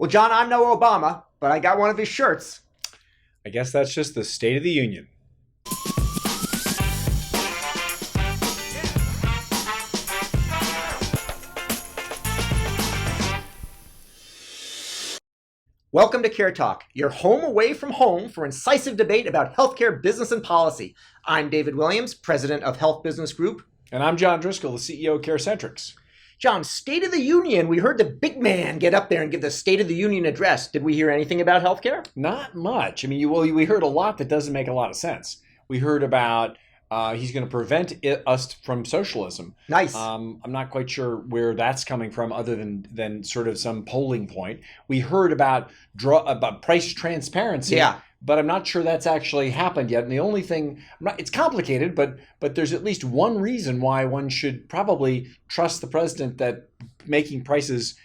Well, John, I'm no Obama, but I got one of his shirts. I guess that's just the State of the Union. Welcome to CareTalk, your home away from home for incisive debate about healthcare business and policy. I'm David Williams, president of Health Business Group. And I'm John Driscoll, the CEO of CareCentrix. John, State of the Union. We heard the big man get up there and give the State of the Union address. Did we hear anything about healthcare? Not much. I mean, we heard a lot that doesn't make a lot of sense. We heard about he's going to prevent us from socialism. Nice. I'm not quite sure where that's coming from, other than sort of some polling point. We heard about price transparency. Yeah. But I'm not sure that's actually happened yet. And the only thing, it's complicated, but there's at least one reason why one should probably trust the president that making prices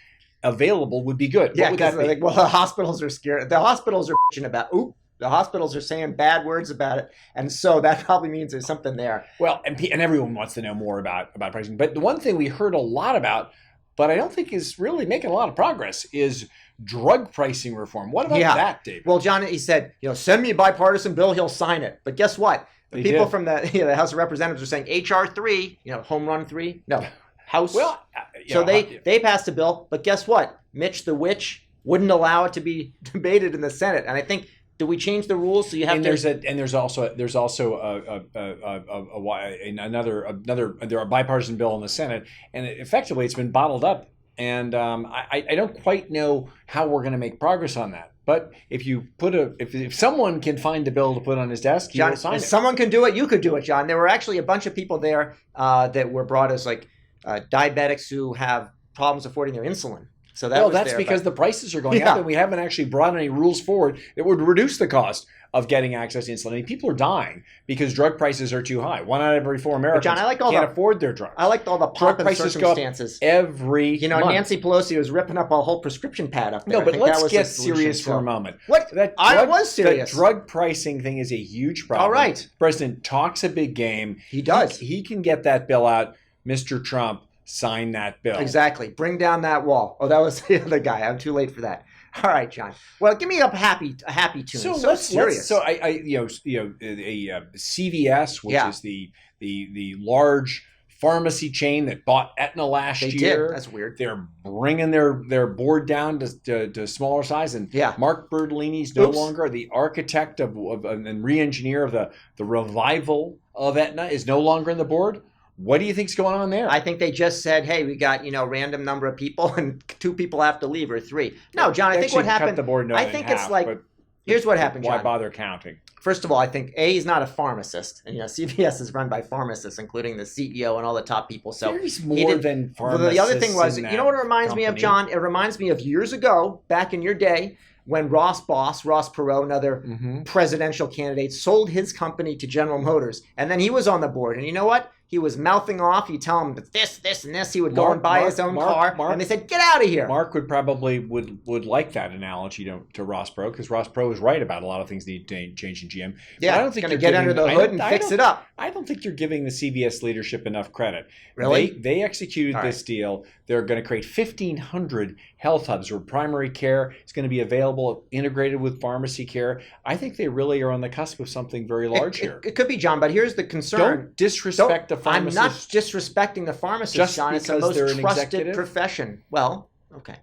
available would be good. Yeah, because the hospitals are scared. The hospitals are bitching about, the hospitals are saying bad words about it. And so that probably means there's something there. Well, and everyone wants to know more about pricing. But the one thing we heard a lot about, but I don't think is really making a lot of progress, is drug pricing reform. What about that, David? Well, John, he said, send me a bipartisan bill, he'll sign it. But guess what? The people from the House of Representatives are saying HR 3, home run 3, no, House. Well, so they passed a bill, but guess what? Mitch the Witch wouldn't allow it to be debated in the Senate. And I think, do we change the rules so you have there's also a bipartisan bill in the Senate, and effectively it's been bottled up. And I don't quite know how we're going to make progress on that. But if someone can find a bill to put on his desk, he will sign it. If someone can do it, you could do it, John. There were actually a bunch of people there that were brought as diabetics who have problems affording their insulin. So that's because the prices are going up, and we haven't actually brought any rules forward that would reduce the cost of getting access to insulin. I mean, people are dying because drug prices are too high. 1 out of every 4 Americans can't afford their drugs. I liked all the pomp and circumstances. Every month. Nancy Pelosi was ripping up a whole prescription pad up there. No, but let's get serious for a moment. What? I was serious. The drug pricing thing is a huge problem. All right. The president talks a big game. He does. He can get that bill out. Mr. Trump, sign that bill. Exactly. Bring down that wall. Oh, that was the other guy. I'm too late for that. All right, John. Well, give me a happy tune. So serious. CVS, which is the large pharmacy chain that bought Aetna last year. That's weird. They're bringing their board down to smaller size. And Mark Bertolini is no longer the architect and re-engineer of the revival of Aetna, is no longer on the board. What do you think's going on there? I think they just said, hey, we got, random number of people and 2 people have to leave or 3. No, John, I think what happened, cut the board I think it's here's what happened, John. Why bother counting? First of all, I think he's not a pharmacist. And, CVS is run by pharmacists, including the CEO and all the top people. So there's more than pharmacists. The other thing was, you know what it reminds me of, John? It reminds me of years ago, back in your day, when Ross Perot, another presidential candidate, sold his company to General Motors. And then he was on the board. And you know what? He was mouthing off. You tell him this, and this. He would go and buy his own car. And they said, get out of here. Mark would probably would like that analogy to Ross Perot, because Ross Perot was right about a lot of things need to change in GM. Yeah, but I don't think you're get under the hood and fix it up. I don't think you're giving the CVS leadership enough credit. Really? They executed this deal. They're going to create 1,500 health hubs where primary care is going to be available, integrated with pharmacy care. I think they really are on the cusp of something very large here. It could be, John, but here's the concern. Don't disrespect the pharmacist. I'm not disrespecting the pharmacist, John. It's the most trusted profession. Well, okay.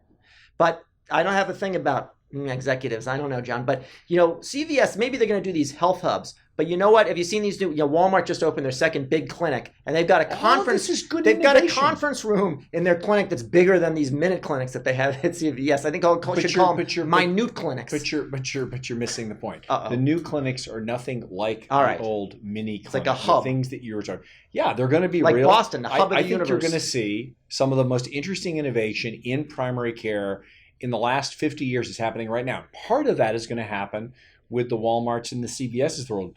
But I don't have a thing about executives. I don't know, John. But, CVS, maybe they're going to do these health hubs. But you know what? Have you seen these new? Walmart just opened their second big clinic, and they've got a conference. They've got a conference room in their clinic that's bigger than these minute clinics that they have at CVS. I think I should call them minute clinics. But you're missing the point. Uh-oh. The new clinics are nothing like the old mini clinics. It's like a hub. The things that you were talking. Yeah, they're going to be like real. Boston, the hub of the universe. I think you're going to see some of the most interesting innovation in primary care in the last 50 years is happening right now. Part of that is going to happen with the Walmarts and the CVSs of the world.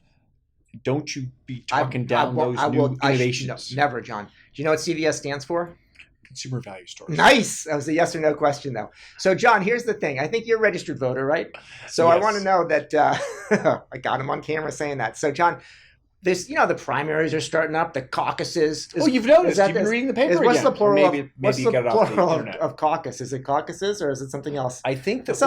Don't you be talking down those new innovations. Never, John. Do you know what CVS stands for? Consumer value stores. Nice. That was a yes or no question, though. So, John, here's the thing. I think you're a registered voter, right? So yes. I want to know that I got him on camera saying that. So, John, This, the primaries are starting up, the caucuses. You've noticed. You've been reading the paper What's again. the plural, Maybe you got it off the internet. Of caucus? Is it caucuses or is it something else? I think that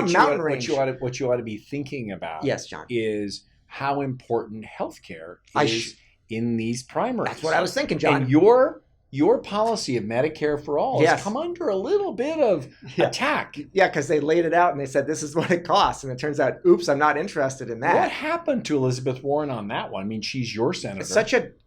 what you ought to be thinking about yes, John, is how important healthcare is in these primaries. That's what I was thinking, John. And your policy of Medicare for all has come under a little bit of attack. Yeah, because they laid it out and they said, this is what it costs. And it turns out, oops, I'm not interested in that. What happened to Elizabeth Warren on that one? I mean, she's your senator.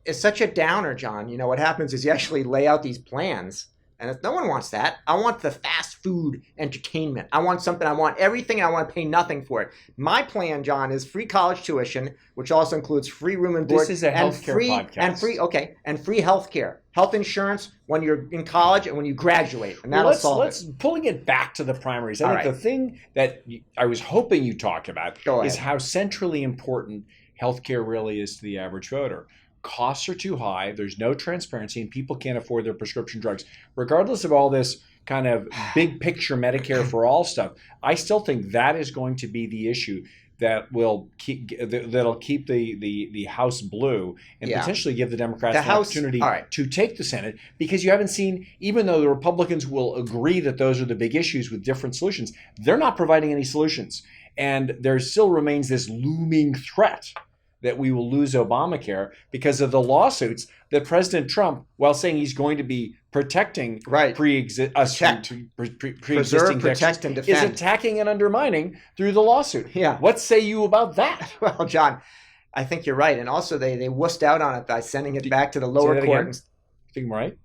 It's such a downer, John. What happens is you actually lay out these plans. And no one wants that. I want the fast food entertainment. I want something. I want everything. I want to pay nothing for it. My plan, John, is free college tuition, which also includes free room and board. This is a healthcare podcast. And free healthcare, health insurance when you're in college and when you graduate, and that'll solve it. Let's pulling it back to the primaries. I think the thing that I was hoping you talk about is how centrally important healthcare really is to the average voter. Costs are too high. There's no transparency, and people can't afford their prescription drugs. Regardless of all this kind of big picture Medicare for all stuff, I still think that is going to be the issue that'll keep the House blue and potentially give the Democrats the opportunity to take the Senate, because you haven't seen, even though the Republicans will agree that those are the big issues with different solutions, they're not providing any solutions. And there still remains this looming threat that we will lose Obamacare because of the lawsuits that President Trump, while saying he's going to be protecting pre-existing protect, and defend, is attacking and undermining through the lawsuit. Yeah. What say you about that? Well, John, I think you're right. And also they wussed out on it by sending it back to the lower court. You think I'm right?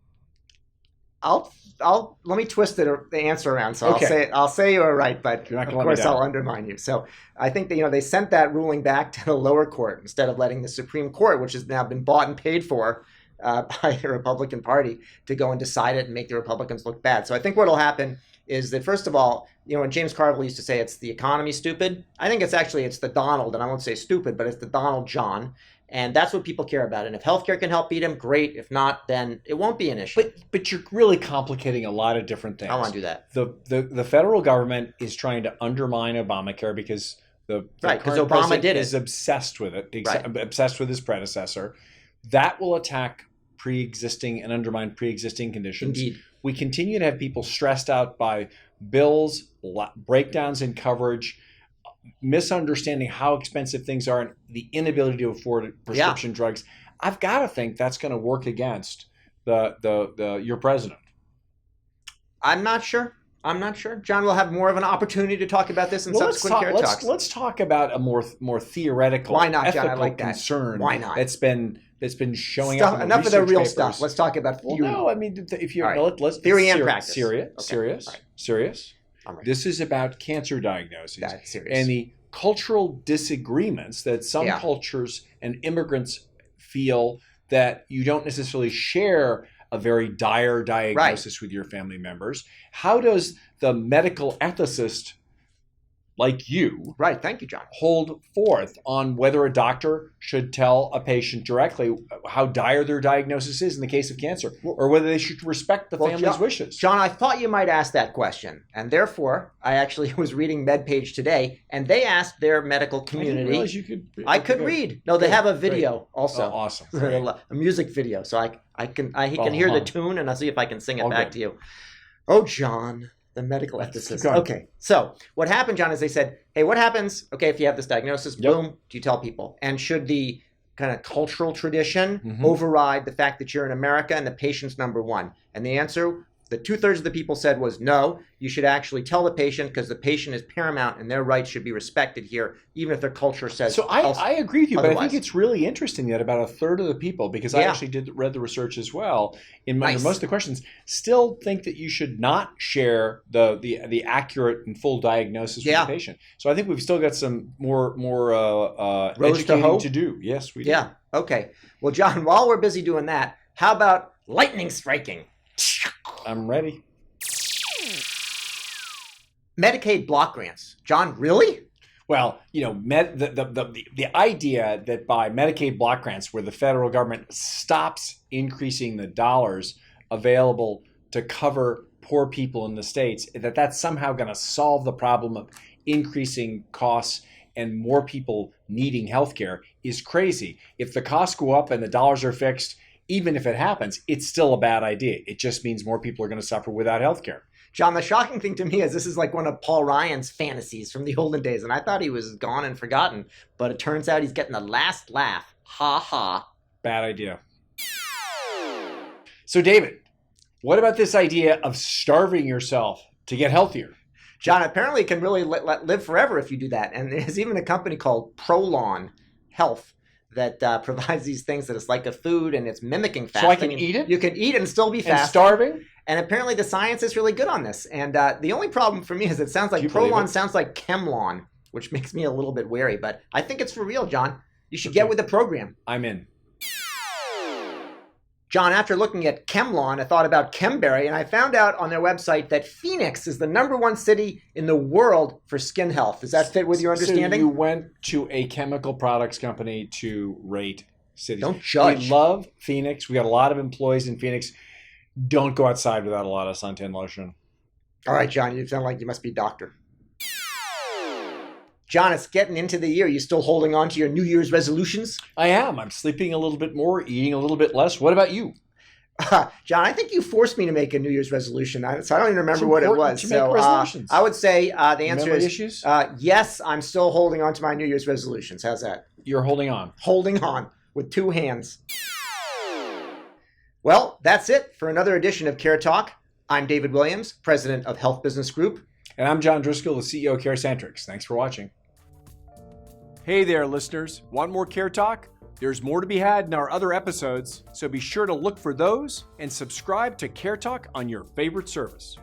Let me twist the answer around. So I'll say you're right, but of course I'll undermine you. So I think that, they sent that ruling back to the lower court instead of letting the Supreme Court, which has now been bought and paid for by the Republican Party, to go and decide it and make the Republicans look bad. So I think what will happen is that, first of all, when James Carville used to say it's the economy stupid, I think it's the Donald, and I won't say stupid, but it's the Donald John. And that's what people care about. And if healthcare can help beat him, great. If not, then it won't be an issue. But you're really complicating a lot of different things. I want to do that. The federal government is trying to undermine Obamacare because the current Obama is obsessed with it, obsessed with his predecessor. That will attack pre-existing and undermine pre-existing conditions. Indeed. We continue to have people stressed out by bills, breakdowns in coverage, misunderstanding how expensive things are, and the inability to afford prescription drugs. I've got to think that's going to work against your president. I'm not sure. John will have more of an opportunity to talk about this in subsequent Care Talks. Let's talk about a more theoretical, why not, John? ethical I like that. concern. Why not? That's been showing up. Enough of the real papers. Stuff. Let's talk about theory. Well, no, I mean, if you let's theory and practice. Serious. Right. This is about cancer diagnosis. That's serious. And the cultural disagreements that some cultures and immigrants feel that you don't necessarily share a very dire diagnosis with your family members. How does the medical ethicist like you, thank you, John, hold forth on whether a doctor should tell a patient directly how dire their diagnosis is in the case of cancer, or whether they should respect the family's wishes? John, I thought you might ask that question, and therefore I actually was reading MedPage today, and they asked their medical community. I didn't realize you could. I could read. No, they have a video also. Oh, awesome. A music video, so he can hear the tune, and I'll see if I can sing it back to you. Oh, John. The medical ethicist. Okay. So what happened, John, is they said, hey, what happens, if you have this diagnosis, boom, do you tell people? And should the kind of cultural tradition override the fact that you're in America and the patient's number one? And the answer, the 2/3 of the people said, was no, you should actually tell the patient, because the patient is paramount and their rights should be respected here, even if their culture says so. I agree with you, otherwise. But I think it's really interesting that about 1/3 of the people, because I actually read the research as well, in most of the questions, still think that you should not share the accurate and full diagnosis with the patient. So I think we've still got some more educating to do. Yes, we do. Yeah. Okay. Well, John, while we're busy doing that, how about lightning striking? I'm ready. Medicaid block grants. John, really? Well, the idea that by Medicaid block grants, where the federal government stops increasing the dollars available to cover poor people in the states, that's somehow going to solve the problem of increasing costs and more people needing healthcare is crazy. If the costs go up and the dollars are fixed, even if it happens, it's still a bad idea. It just means more people are going to suffer without healthcare. John, the shocking thing to me is this is like one of Paul Ryan's fantasies from the olden days, and I thought he was gone and forgotten, but it turns out he's getting the last laugh. Ha ha. Bad idea. So David, what about this idea of starving yourself to get healthier? John, apparently it can really live forever if you do that. And there's even a company called Prolon Health that provides these things that it's like a food and it's mimicking fasting. So I can eat it? You can eat it and still be fasting. And starving? And apparently the science is really good on this. And the only problem for me is it sounds like Prolon sounds like Chemlon, which makes me a little bit wary. But I think it's for real, John. You should get with the program. I'm in. John, after looking at Chemlon, I thought about Chemberry, and I found out on their website that Phoenix is the #1 city in the world for skin health. Does that fit with your understanding? So you went to a chemical products company to rate cities. Don't judge. We love Phoenix. We got a lot of employees in Phoenix. Don't go outside without a lot of suntan lotion. All right, John, you sound like you must be a doctor. John, it's getting into the year. You still holding on to your New Year's resolutions? I am. I'm sleeping a little bit more, eating a little bit less. What about you? John, I think you forced me to make a New Year's resolution. So I don't even remember what it was. To make resolutions. I would say the answer is issues? Yes, I'm still holding on to my New Year's resolutions. How's that? You're holding on. Holding on with 2 hands. Well, that's it for another edition of CareTalk. I'm David Williams, president of Health Business Group. And I'm John Driscoll, the CEO of CareCentrix. Thanks for watching. Hey there, listeners. Want more Care Talk? There's more to be had in our other episodes, so be sure to look for those and subscribe to Care Talk on your favorite service.